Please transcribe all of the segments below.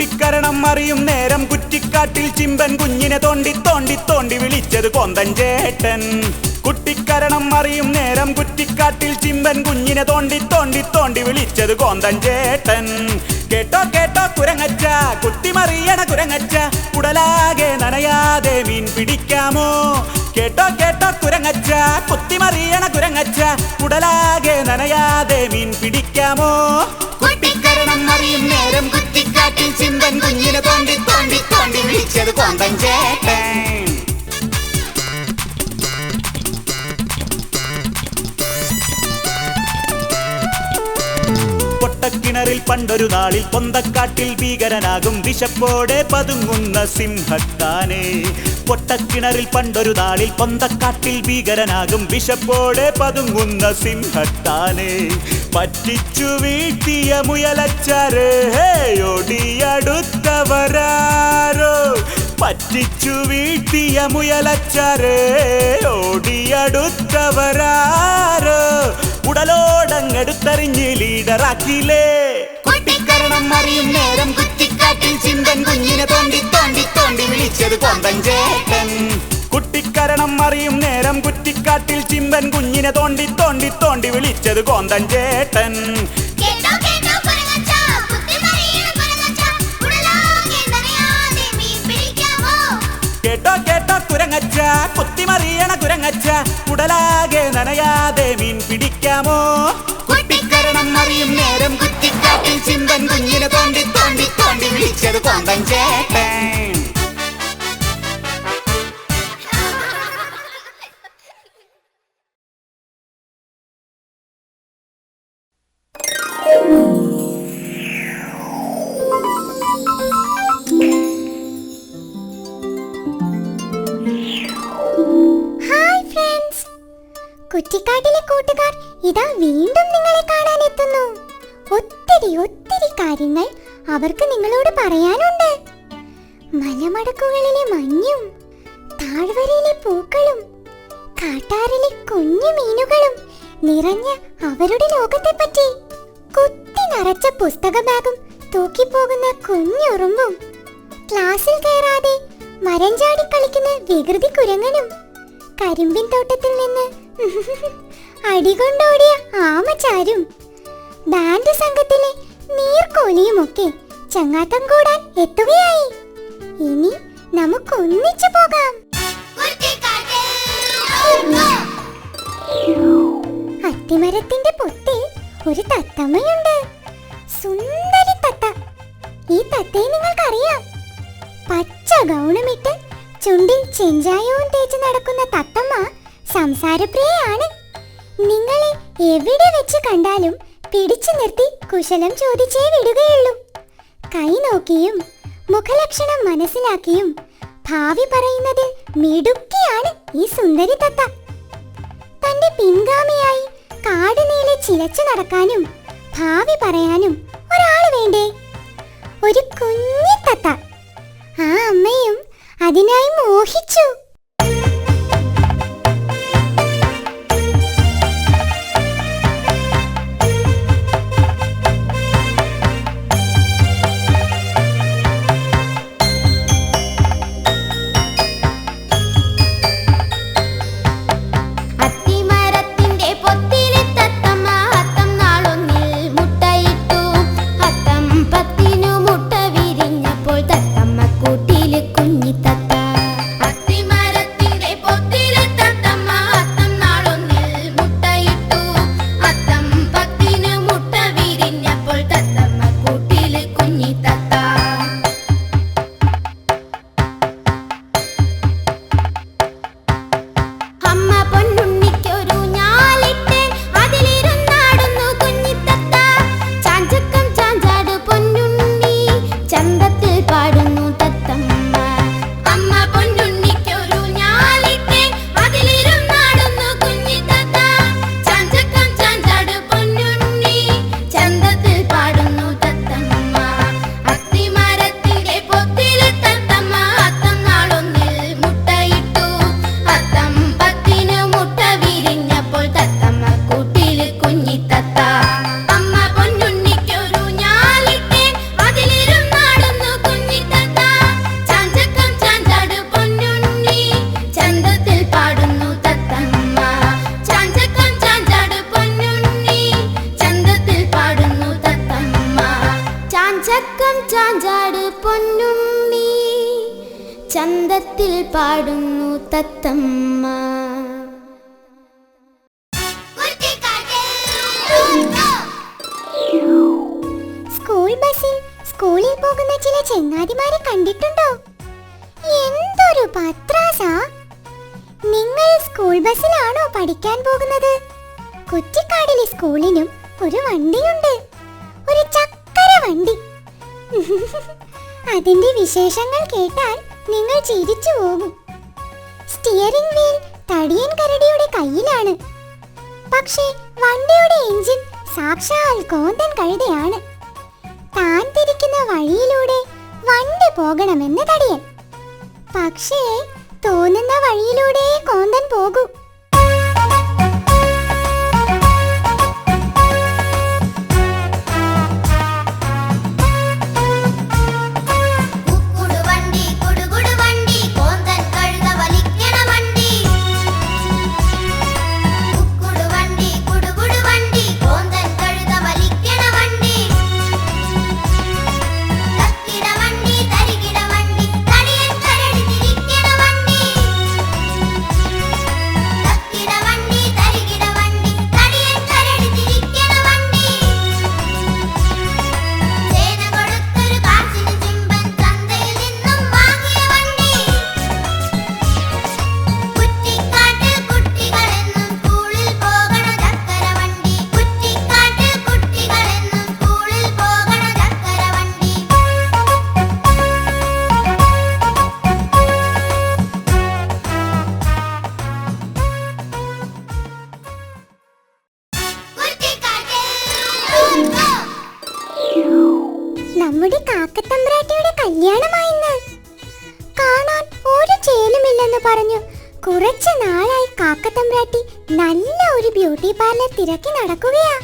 കുട്ടിക്കരണം അറിയും നേരം കുറ്റിക്കാട്ടിൽ ചിമ്പൻ കുഞ്ഞിനെ തോണ്ടി തോണ്ടി തോണ്ടി വിളിച്ചത് കോന്തൻ ചേട്ടൻ. കുട്ടിക്കരണം അറിയും നേരം കുറ്റിക്കാട്ടിൽ ചിമ്പൻ കുഞ്ഞിനെ തോണ്ടി തോണ്ടി തോണ്ടി വിളിച്ചത് കോന്തൻ ചേട്ടൻ. കേട്ടോ കേട്ടോ കുരങ്ങച്ച, കുത്തിമറിയണ കുരങ്ങച്ച, കുടലാകെ നനയാതെ മീൻ പിടിക്കാമോ? കേട്ടോ കേട്ടോ കുരങ്ങച്ച, കുത്തിമറിയണ കുരങ്ങച്ച, കുടലാകെ നനയാതെ മീൻ പിടിക്കാമോ? കുട്ടിക്കരണം അറിയും നേരം കുറ്റിക്കാട്ടിൽ ചിമ്പൻ കുഞ്ഞിനെ തോണ്ടി തോണ്ടി തോണ്ടി വിളിച്ചത് കോന്തൻ ചേട്ടൻ. പൊട്ടക്കിണറിൽ പണ്ടൊരു നാളിൽ പൊന്തക്കാട്ടിൽ ഭീകരനാകും വിശപ്പോടെ പതുങ്ങുന്ന സിംഹത്താനെ. പൊട്ടക്കിണറിൽ പണ്ടൊരു നാളിൽ പൊന്തക്കാട്ടിൽ ഭീകരനാകും വിശപ്പോടെ പതുങ്ങുന്ന സിംഹത്താനെ. പറ്റിച്ചു വീഴ്ത്തിയ മുയലച്ചാരേ ഓടിയടുത്തവരാരോ? പറ്റിച്ചു വീഴ്ത്തിയ മുയലച്ചാരേ ഓടിയടുത്തവരാരോ? ഉടലോടങ്ങെടുത്തറിഞ്ഞ് ലീഡറാക്കിയില്ലേ. കുട്ടിക്കരണം അറിയും നേരം കുറ്റിക്കാട്ടിൽ ചിമ്പൻ കുഞ്ഞിനെ തോണ്ടി തോണ്ടി തോണ്ടി വിളിച്ചത് കോന്തൻ ചേട്ടൻ. കുട്ടിക്കരണം അറിയും നേരം കുറ്റിക്കാട്ടിൽ ചിമ്പൻ കുഞ്ഞിനെ തോണ്ടി തോണ്ടി തോണ്ടി വിളിച്ചത് കോന്തൻ ചേട്ടൻ. കേട്ടോ കേട്ടോ കുരങ്ങച്ച, കുത്തിമറിയണ കുരങ്ങച്ച, കുടലാകെ നനയാതെ മീൻ പിടിക്കാമോ? കേട്ടോ കേട്ടോ കുരങ്ങച്ച, കുത്തിമറിയണ കുരങ്ങച്ച, കുടലാകെ നനയാതെ മീൻ പിടിക്കാമോ? കുട്ടിക്കരണം അറിയും നേരം കുറ്റിക്കാട്ടിൽ ചിമ്പൻ കുഞ്ഞിനെ തോണ്ടി തോണ്ടി തോണ്ടി വിളിച്ചത് കോന്തൻ ചേട്ടൻ. കുറ്റിക്കാട്ടിലെ കൂട്ടുകാർ ഇതാ വീണ്ടും നിങ്ങളെ കാണാൻ എത്തുന്നു. ഒത്തിരി ഒത്തിരി കാര്യങ്ങൾ അവർക്ക് നിങ്ങളോട് പറയാനുണ്ട്. മലമടക്കുകളിലെ മഞ്ഞും താഴ്വരയിലെ പൂക്കളും കാട്ടാറിലെ കുഞ്ഞു മീനുകളും നിറഞ്ഞ അവരുടെ ലോകത്തെപ്പറ്റി. കുത്തി നിറച്ച പുസ്തക ബാഗും തൂക്കിപ്പോകുന്ന കുഞ്ഞുറുമ്പും ക്ലാസ്സിൽ കയറാതെ മരം ചാടി കളിക്കുന്ന വികൃതി കുരങ്ങനും കരിമ്പിൻ തോട്ടത്തിൽ നിന്ന് അടികൊണ്ടോടിയ ആമച്ചാരും ബാൻഡ് സംഘത്തിലെ നീർക്കോലിയുമൊക്കെ ചങ്ങാത്തം കൂടാൻ എത്തുകയായി. ഇനി നമുക്കൊന്നിച്ചു പോകാം. അത്തിമരത്തിന്റെ പൊത്തിൽ ഒരു തത്തമ്മയുണ്ട്. സുന്ദരി തത്ത. ഈ തത്തയെ നിങ്ങൾക്കറിയാം. പച്ച ഗൗണമിട്ട് ചുണ്ടിൽ ചെഞ്ചായവും തേച്ച് നടക്കുന്ന തത്തമ്മ സംസാരപ്രിയയാണ്. നിങ്ങളെ എവിടെ വെച്ച് കണ്ടാലും പിടിച്ചു നിർത്തി കുശലം ചോദിച്ചേ വിടുകയുള്ളൂ. കൈ നോക്കിയും മുഖലക്ഷണം മനസ്സിലാക്കിയും ഭാവി പറയുന്നതിൽ മിടുക്കിയാണ് ഈ സുന്ദരി തത്ത. തന്റെ പിൻഗാമിയായി കാട് നീളെ ചിലച്ചു നടക്കാനും ഭാവി പറയാനും ഒരാൾ വേണ്ടേ? ഒരു കുഞ്ഞി തത്ത. ആ അമ്മയും അതിനായി മോഹിച്ചു. മുട്ട വിരിഞ്ഞപ്പോൾ തത്തമ്മ കൂട്ടില് കുഞ്ഞി തത്ത. വടക്കം ചാഞ്ചാട് പൊന്നുണ്ണി ചന്തത്തിൽ പാടുന്നു തത്തമ്മ. സ്കൂൾ ബസ്സിൽ സ്കൂളിൽ പോകുന്ന ചില ചെങ്ങാതിമാരെ കണ്ടിട്ടുണ്ടോ? എന്തൊരു പത്രാസാ! നിങ്ങൾ സ്കൂൾ ബസ്സിലാണോ പഠിക്കാൻ പോകുന്നത്? കുറ്റിക്കാടിലെ സ്കൂളിനും ഒരു വണ്ടിയുണ്ട്, ഒരു ചക്കര വണ്ടി. അതിന്റെ വിശേഷങ്ങൾ കേട്ടാൽ നിങ്ങൾ ചിരിച്ചു പോകും. സ്റ്റിയറിംഗ് വീൽ തടിയൻ കരടിയുടെ കയ്യിലാണ്. പക്ഷേ വണ്ടിയുടെ എഞ്ചിൻ സാക്ഷാൽ കോന്തൻ കഴുതയാണ്. താൻ തിരിക്കുന്ന വഴിയിലൂടെ വണ്ടി പോകണമെന്ന് തടിയൻ. പക്ഷേ തോന്നുന്ന വഴിയിലൂടെ കോന്തൻ പോകൂ. നമ്മുടെ കാക്കത്തമ്പ്രാട്ടിയുടെ കല്യാണമായിന്ന്. കാണാൻ ഒരു ചേലുമില്ലെന്ന് പറഞ്ഞു കുറച്ച് നാളായി കാക്കത്തമ്പ്രാട്ടി നല്ല ഒരു ബ്യൂട്ടി പാർലർ തിരക്കി നടക്കുകയാ.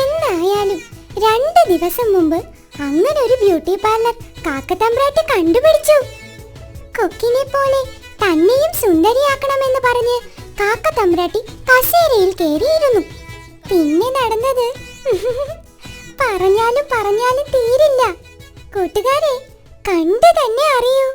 എന്തായാലും 2 ദിവസം മുമ്പ് അങ്ങനെ ഒരു ബ്യൂട്ടി പാർലർ കാക്കത്തമ്പ്രാട്ടി കണ്ടുപിടിച്ചു. കൊക്കിനെ പോലെ തന്നെയും സുന്ദരിയാക്കണമെന്ന് പറഞ്ഞ് കാക്കത്തമ്പ്രാട്ടി കസേരയിൽ കയറിയിരുന്നു. പിന്നെ നടന്നത് പറഞ്ഞാലും തീരില്ല. കൂട്ടുകാരെ, കണ്ടു തന്നെ അറിയൂ.